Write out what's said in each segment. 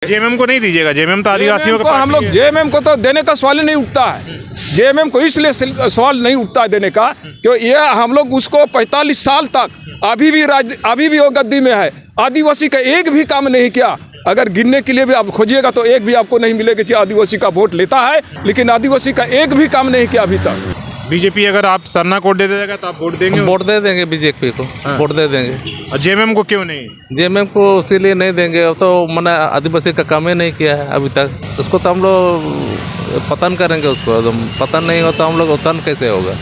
JMM को नहीं दीजिएगा? जेएमएम तो आदिवासियों का हम लोग जेएमएम को तो देने का सवाल ही नहीं उठता है। जेएमएम को इसलिए सवाल नहीं उठता है देने का क्योंकि ये हम लोग उसको 45 साल तक अभी भी वो गद्दी में है। आदिवासी का एक भी काम नहीं किया। अगर गिनने के लिए भी आप खोजिएगा तो एक भी आपको नहीं मिलेगा कि आदिवासी का वोट लेता है, लेकिन आदिवासी का एक भी काम नहीं किया अभी तक। बीजेपी अगर आप सरना कोड दे देगा तो आप वोट देंगे? वोट दे देंगे बीजेपी को। हाँ। वोट दे देंगे। और जेएमएम को क्यों नहीं? जेएमएम को इसीलिए नहीं देंगे, अब तो मैंने आदिवासी का काम ही नहीं किया है अभी तक। उसको तो हम लोग पतन करेंगे, उसको एकदम पतन नहीं हो तो हम लोग उत्थान कैसे होगा।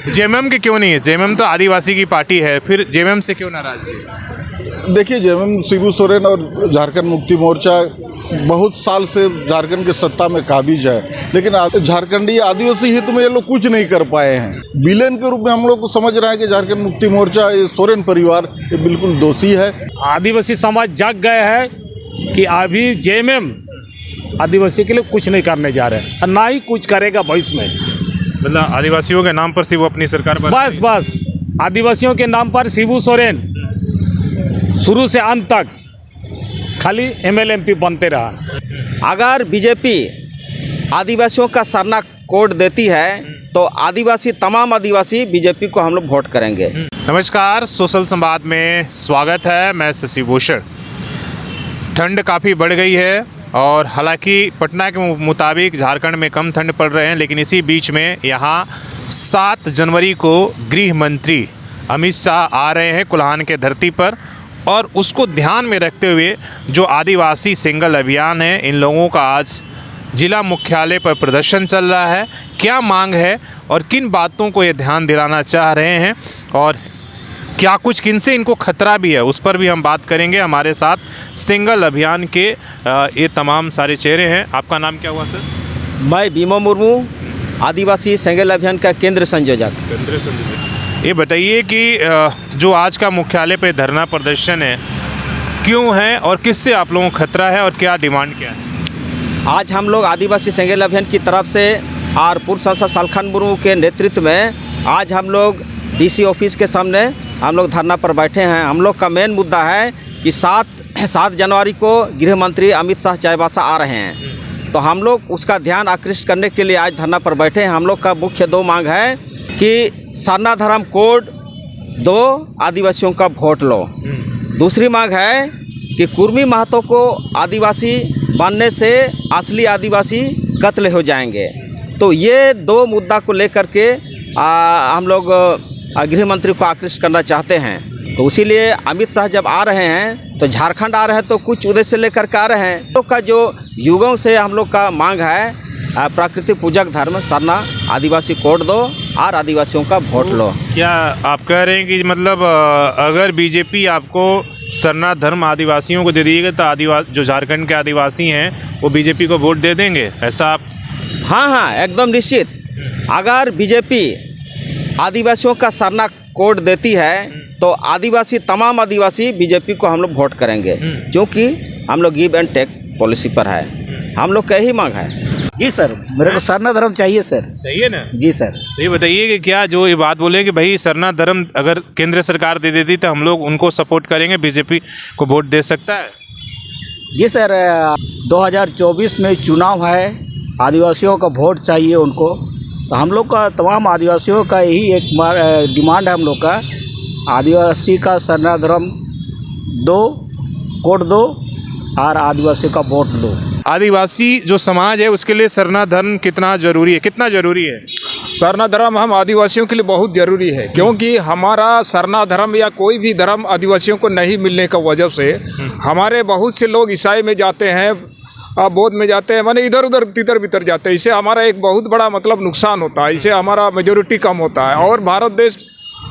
जेएमएम के क्यों नहीं है? जेएमएम तो आदिवासी की पार्टी है, फिर जेएमएम से क्यों नाराजगी है? देखिए, जेएमएम शिबू सोरेन और झारखंड मुक्ति मोर्चा बहुत साल से झारखंड के सत्ता में काबिज है, लेकिन झारखंडी आदिवासी हित में ये लोग कुछ नहीं कर पाए हैं। विलेन के रूप में हम लोग को समझ रहे हैं कि झारखंड मुक्ति मोर्चा, ये सोरेन परिवार ये बिल्कुल दोषी है। आदिवासी समाज जाग गए हैं कि अभी जेएमएम आदिवासी के लिए कुछ नहीं करने जा रहे हैं और ना ही कुछ करेगा भविष्य में। मतलब आदिवासियों के नाम पर सिर्फ वो अपनी सरकार बस आदिवासियों के नाम पर शिबू सोरेन शुरू से अंत तक खाली एमएलए एमपी बनते रहा। अगर बीजेपी आदिवासियों का सरना कोड देती है तो तमाम आदिवासी बीजेपी को हम लोग वोट करेंगे। नमस्कार, सोशल संवाद में स्वागत है। मैं शशि भूषण। ठंड काफ़ी बढ़ गई है और हालांकि पटना के मुताबिक झारखंड में कम ठंड पड़ रहे हैं, लेकिन इसी बीच में यहाँ 7 जनवरी को गृह मंत्री अमित शाह आ रहे हैं कुल्हान के धरती पर, और उसको ध्यान में रखते हुए जो आदिवासी सिंगल अभियान है, इन लोगों का आज जिला मुख्यालय पर प्रदर्शन चल रहा है। क्या मांग है और किन बातों को ये ध्यान दिलाना चाह रहे हैं और क्या कुछ किनसे इनको खतरा भी है, उस पर भी हम बात करेंगे। हमारे साथ सिंगल अभियान के ये तमाम सारे चेहरे हैं। आपका नाम क्या हुआ सर? मैं बीमो मुर्मू, आदिवासी सिंगल अभियान का केंद्र संयोजक। ये बताइए कि जो आज का मुख्यालय पे धरना प्रदर्शन है, क्यों है और किससे आप लोगों को खतरा है और क्या डिमांड क्या है? आज हम लोग आदिवासी सिंगल अभियान की तरफ से और पूर्व सांसद सालखन मुर्मू के नेतृत्व में आज हम लोग डीसी ऑफिस के सामने हम लोग धरना पर बैठे हैं। हम लोग का मेन मुद्दा है कि 7 जनवरी को गृह मंत्री अमित शाह चाईबासा आ रहे हैं, तो हम लोग उसका ध्यान आकृष्ट करने के लिए आज धरना पर बैठे हैं। हम लोग का मुख्य 2 मांग है कि सरना धर्म कोड दो, आदिवासियों का वोट लो। दूसरी मांग है कि कुर्मी महतो को आदिवासी बनने से असली आदिवासी कत्ल हो जाएंगे। तो ये 2 मुद्दा को लेकर के हम लोग गृह मंत्री को आकृष्ट करना चाहते हैं। तो इसीलिए अमित शाह जब आ रहे हैं तो झारखंड आ रहे हैं तो कुछ उद्देश्य लेकर के आ रहे हैं। लोग का जो युगों से हम लोग का मांग है प्राकृतिक पूजक धर्म सरना आदिवासी कोड दो और आदिवासियों का वोट लो। क्या आप कह रहे हैं कि मतलब अगर बीजेपी आपको सरना धर्म आदिवासियों को दे दिएगा तो जो झारखंड के आदिवासी हैं वो बीजेपी को वोट दे देंगे, ऐसा आप? हाँ, एकदम निश्चित। अगर बीजेपी आदिवासियों का सरना कोड देती है तो तमाम आदिवासी बीजेपी को हम लोग वोट करेंगे, क्योंकि हम लोग गिव एंड टेक पॉलिसी पर है। हम लोग का यही मांग है। जी सर, मेरे को सरना धर्म चाहिए सर। चाहिए ना? जी सर। ये बताइए कि क्या जो ये बात बोले कि भाई सरना धर्म अगर केंद्र सरकार दे देती तो हम लोग उनको सपोर्ट करेंगे, बीजेपी को वोट दे सकता है? जी सर, 2024 में चुनाव है, आदिवासियों का वोट चाहिए उनको। तो हम लोग का तमाम आदिवासियों का यही एक डिमांड है हम लोग का, आदिवासी का सरना धर्म दो, कोड दो और आदिवासी का वोट लो। आदिवासी जो समाज है उसके लिए सरना धर्म कितना ज़रूरी है? कितना ज़रूरी है सरना धर्म? हम आदिवासियों के लिए बहुत ज़रूरी है, क्योंकि हमारा सरना धर्म या कोई भी धर्म आदिवासियों को नहीं मिलने का वजह से हमारे बहुत से लोग ईसाई में जाते हैं, बौद्ध में जाते हैं, माने इधर उधर तितर बितर जाते हैं। इससे हमारा एक बहुत बड़ा मतलब नुकसान होता है, इससे हमारा मेजोरिटी कम होता है। और भारत देश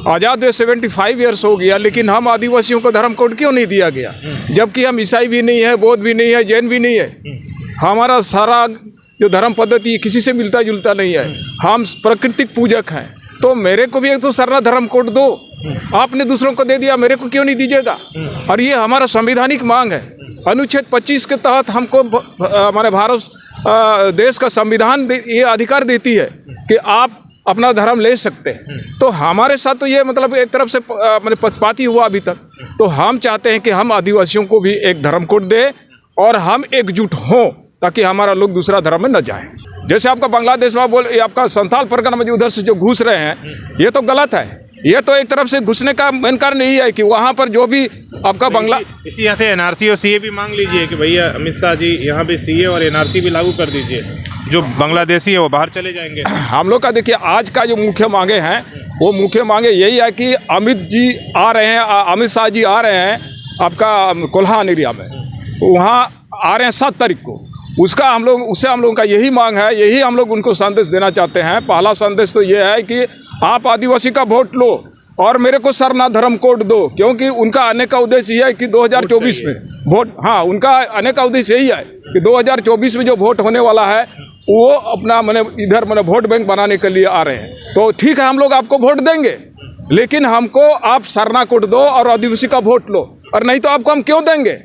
आज़ाद देश 75 ईयर्स हो गया, लेकिन हम आदिवासियों को धर्म कोड क्यों नहीं दिया गया? जबकि हम ईसाई भी नहीं है, बौद्ध भी नहीं है, जैन भी नहीं है। हमारा सारा जो धर्म पद्धति किसी से मिलता जुलता नहीं है। हम प्राकृतिक पूजक हैं, तो मेरे को भी एक तो सरना धर्म कोड दो। आपने दूसरों को दे दिया, मेरे को क्यों नहीं दीजिएगा? और ये हमारा संवैधानिक मांग है। अनुच्छेद 25 के तहत हमको हमारे भारत देश का संविधान ये अधिकार देती है कि आप अपना धर्म ले सकते हैं। तो हमारे साथ तो ये मतलब एक तरफ से मैंने पक्षपाती हुआ अभी तक। तो हम चाहते हैं कि हम आदिवासियों को भी एक धर्म कोड दे और हम एकजुट हों ताकि हमारा लोग दूसरा धर्म में न जाए। जैसे आपका बांग्लादेश में बोल, आपका संथाल परगना में जो उधर से जो घुस रहे हैं, ये तो गलत है। ये तो एक तरफ से घुसने का मेन कारण यही है कि वहाँ पर जो भी आपका बांग्ला इसी यहाँ पे एनआरसी और सीए भी मांग लीजिए कि भैया अमित शाह जी यहाँ पे सीए और एनआरसी भी लागू कर दीजिए, जो बांग्लादेशी है वो बाहर चले जाएंगे। हम लोग का देखिए आज का जो मुख्य मांगे हैं, वो मुख्य मांगे यही है कि अमित जी आ रहे हैं, अमित शाह जी आ रहे हैं आपका कोल्हान एरिया में, वहाँ आ रहे हैं 7 तारीख को। उससे हम लोगों का यही मांग है, यही हम लोग उनको संदेश देना चाहते हैं। पहला संदेश तो ये है कि आप आदिवासी का वोट लो और मेरे को सरना धर्म कोड दो, क्योंकि उनका आने का उद्देश्य यही है कि 2024 में वोट, हाँ उनका आने का उद्देश्य यही है कि 2024 में जो वोट होने वाला है वो अपना इधर वोट बैंक बनाने के लिए आ रहे हैं। तो ठीक है, हम लोग आपको वोट देंगे, लेकिन हमको आप सरना कोड दो और आदिवासी का वोट लो, और नहीं तो आपको हम क्यों देंगे?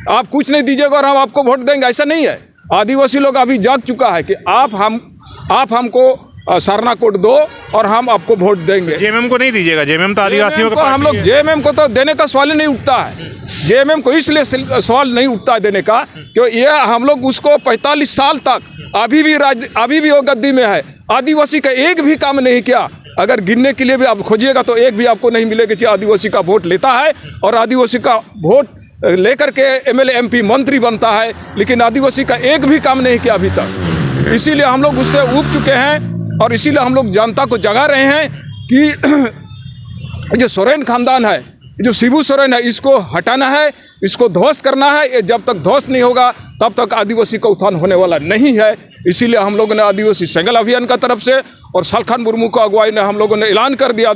आप कुछ नहीं दीजिएगा और हम आपको वोट देंगे, ऐसा नहीं है। आदिवासी लोग अभी जाग चुका है कि आप हमको सरना कोड दो और हम आपको वोट देंगे। जेएमएम को नहीं दीजिएगा? जेएमएम तो आदिवासियों का हम लोग जेएमएम को तो देने का सवाल ही नहीं उठता है। जेएमएम को इसलिए सवाल नहीं उठता है देने का क्योंकि ये हम लोग उसको 45 साल तक अभी भी वो गद्दी में है। आदिवासी का एक भी काम नहीं किया। अगर गिनने के लिए भी आप खोजिएगा तो एक भी आपको नहीं मिलेगा कि आदिवासी का वोट लेता है और आदिवासी का वोट लेकर के एमएलए एमपी मंत्री बनता है, लेकिन आदिवासी का एक भी काम नहीं किया अभी तक। इसीलिए हम लोग उससे ऊब चुके हैं और इसीलिए हम लोग जनता को जगा रहे हैं कि जो सोरेन खानदान है, जो शिबू सोरेन है, इसको हटाना है, इसको ध्वस्त करना है। ये जब तक ध्वस्त नहीं होगा तब तक आदिवासी का उत्थान होने वाला नहीं है। इसीलिए हम लोगों ने आदिवासी सेंगल अभियान का तरफ से और सालखन मुर्मू को अगुवाई ने हम लोगों ने ऐलान कर दिया,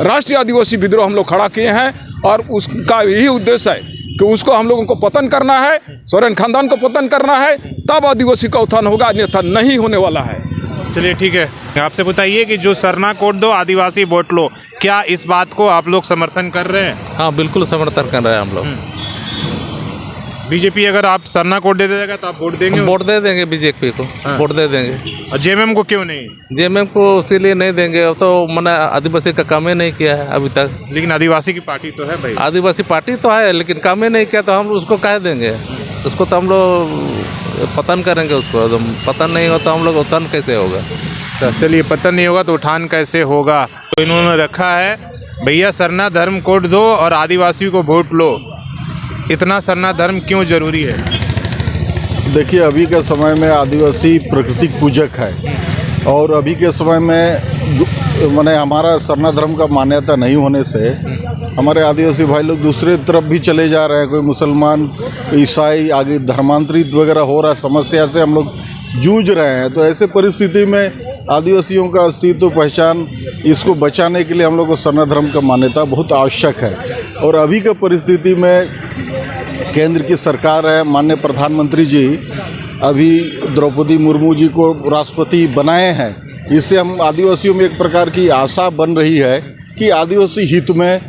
राष्ट्रीय आदिवासी विद्रोह हम लोग खड़ा किए हैं और उसका यही उद्देश्य है कि उसको हम लोगों को पतन करना है, सोरेन खानदान को पतन करना है, तब आदिवासी का उत्थान होगा, अन्यथा नहीं होने वाला है। चलिए ठीक है, आपसे बताइए कि जो सरना कोड दो आदिवासी वोट लो, क्या इस बात को आप लोग समर्थन कर रहे हैं? हाँ बिल्कुल समर्थन कर रहे हैं हम लोग। बीजेपी अगर आप सरना कोड दे देगा तो आप वोट देंगे? वोट दे देंगे बीजेपी को, वोट दे देंगे। और जेएमएम को क्यों नहीं? जेएमएम को इसीलिए नहीं देंगे, अब तो मैंने आदिवासी का काम ही नहीं किया है अभी तक। लेकिन आदिवासी की पार्टी तो है भाई। आदिवासी पार्टी तो है लेकिन काम ही नहीं किया, तो हम उसको कह देंगे? उसको तो हम लोग पतन करेंगे, उसको एकदम पतन नहीं होता हम लोग उत्थान कैसे होगा? चलिए, पतन नहीं होगा तो उठान कैसे होगा? तो इन्होंने रखा है भैया सरना धर्म कोड दो और आदिवासी को वोट लो। इतना सरना धर्म क्यों जरूरी है? देखिए, अभी के समय में आदिवासी प्राकृतिक पूजक है और अभी के समय में माने हमारा सरना धर्म का मान्यता नहीं होने से हमारे आदिवासी भाई लोग दूसरे तरफ भी चले जा रहे हैं। कोई मुसलमान, ईसाई, आगे धर्मांतरित वगैरह हो रहा समस्या से हम लोग जूझ रहे हैं। तो ऐसे परिस्थिति में आदिवासियों का अस्तित्व, पहचान, इसको बचाने के लिए हम लोग को सरना धर्म का मान्यता बहुत आवश्यक है। और अभी के परिस्थिति में केंद्र की सरकार है, माननीय प्रधानमंत्री जी अभी द्रौपदी मुर्मू जी को राष्ट्रपति बनाए हैं। इससे हम आदिवासियों में एक प्रकार की आशा बन रही है कि आदिवासी हित में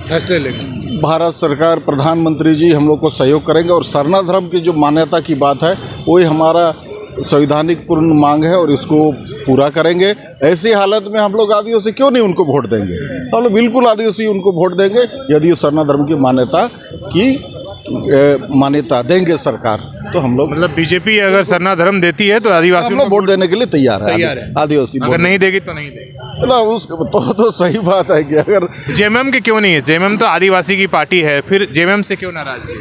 फैसले लेंगे। भारत सरकार, प्रधानमंत्री जी हम लोग को सहयोग करेंगे और सरना धर्म की जो मान्यता की बात है वही हमारा संवैधानिक पूर्ण मांग है और इसको पूरा करेंगे। ऐसी हालत में हम लोग आदिवासी क्यों नहीं उनको वोट देंगे? हम लोग बिल्कुल आदिवासी उनको वोट देंगे यदि सरना धर्म की मान्यता देंगे सरकार, तो हम लोग मतलब बीजेपी अगर सरना धर्म देती है तो आदिवासी हम लोग वोट देने के लिए तैयार है। आदिवासी अगर नहीं देगी तो नहीं देगी। मतलब तो सही बात है कि अगर जेएमएम के क्यों नहीं है? जेएमएम तो आदिवासी की पार्टी है, फिर जेएमएम से क्यों नाराज है?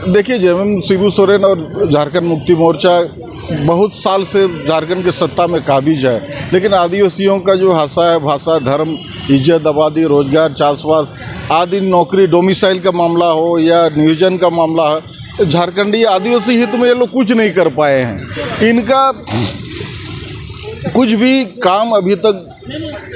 देखिए, जेएमएम शिबू सोरेन और झारखंड मुक्ति मोर्चा बहुत साल से झारखंड के सत्ता में काबिज है, लेकिन आदिवासियों का जो भाषा है, भाषा, धर्म, इज्जत, आबादी, रोजगार, चाषबास आदि, नौकरी, डोमिसाइल का मामला हो या नियोजन का मामला है, झारखंडी आदिवासी हित में ये लोग कुछ नहीं कर पाए हैं। इनका कुछ भी काम अभी तक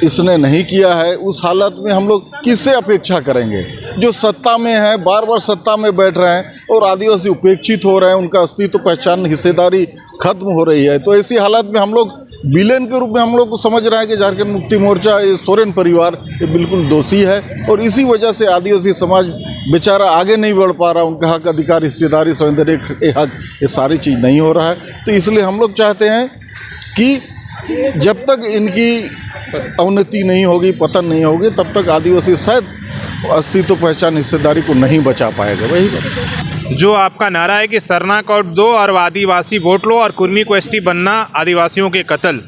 इसने नहीं किया है। उस हालत में हम लोग किससे अपेक्षा करेंगे? जो सत्ता में है, बार बार सत्ता में बैठ रहे हैं और आदिवासी उपेक्षित हो रहे हैं, उनका अस्तित्व, पहचान, हिस्सेदारी खत्म हो रही है। तो ऐसी हालत में हम लोग विलेन के रूप में हम लोग को समझ रहे हैं कि झारखंड मुक्ति मोर्चा, ये सोरेन परिवार ये बिल्कुल दोषी है और इसी वजह से आदिवासी समाज बेचारा आगे नहीं बढ़ पा रहा। उनका हक, अधिकार, हिस्सेदारी, संवैधानिक हक, ये सारी चीज़ नहीं हो रहा है। तो इसलिए हम लोग चाहते हैं कि जब तक इनकी अवनति नहीं होगी, पतन नहीं होगी, तब तक आदिवासी शायद अस्तित्व, पहचान, हिस्सेदारी को नहीं बचा पाएगा। वही बात। जो आपका नारा है कि सरना को दो और आदिवासी वोट लो और कुर्मी को एसटी बनना आदिवासियों के कत्ल,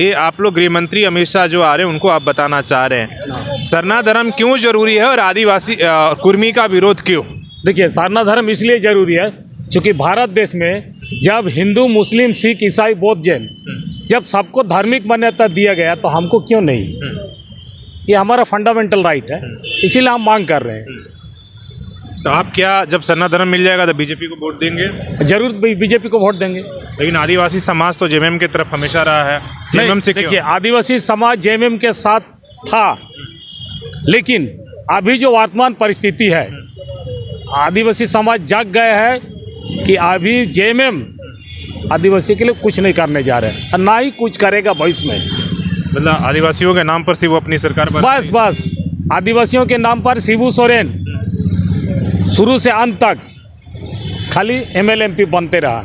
ये आप लोग गृह मंत्री अमित शाह जो आ रहे हैं उनको आप बताना चाह रहे हैं। सरना धर्म क्यों जरूरी है और आदिवासी कुर्मी का विरोध क्यों? देखिए, सरना धर्म इसलिए ज़रूरी है क्योंकि भारत देश में जब हिंदू, मुस्लिम, सिख, ईसाई, बौद्ध, जैन जब सबको धार्मिक मान्यता दिया गया तो हमको क्यों नहीं? ये हमारा फंडामेंटल राइट है, इसीलिए हम मांग कर रहे हैं। तो आप क्या जब सरना धर्म मिल जाएगा तो बीजेपी को वोट देंगे? जरूर बीजेपी को वोट देंगे। लेकिन आदिवासी समाज तो जेएमएम की तरफ हमेशा रहा है। जेएमएम से देखिए, क्यों? आदिवासी समाज जेएमएम के साथ था, लेकिन अभी जो वर्तमान परिस्थिति है, आदिवासी समाज जाग गए हैं कि अभी जेएमएम आदिवासी के लिए कुछ नहीं करने जा रहे हैं और ना ही कुछ करेगा भविष्य में। मतलब आदिवासियों के नाम पर सिर्फ वो अपनी सरकार बस आदिवासियों के नाम पर शिबू सोरेन शुरू से अंत तक खाली एमएलए एमपी बनते रहा।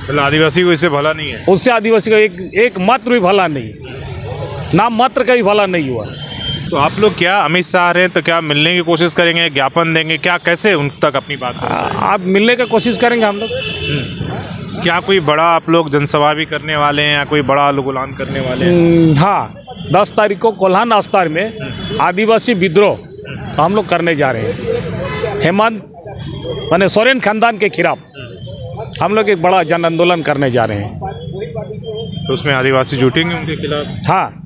मतलब आदिवासी को इससे भला नहीं है। उससे आदिवासी का एक मात्र भी भला नहीं, नाम मात्र का भी भला नहीं हुआ। तो आप लोग क्या अमित शाह रहे हैं तो क्या मिलने की कोशिश करेंगे, ज्ञापन देंगे, क्या कैसे उन तक अपनी बात आप मिलने का कोशिश करेंगे हम लोग। क्या कोई बड़ा आप लोग जनसभा भी करने वाले हैं या कोई बड़ा लोगोलान करने वाले हैं? हाँ, 10 तारीख को कोल्हान आस्तार में आदिवासी विद्रोह हम लोग करने जा रहे हैं। हेमंत माने सोरेन खानदान के खिलाफ हम लोग एक बड़ा जन आंदोलन करने जा रहे हैं। तो उसमें आदिवासी जुटेंगे उनके खिलाफ? हाँ,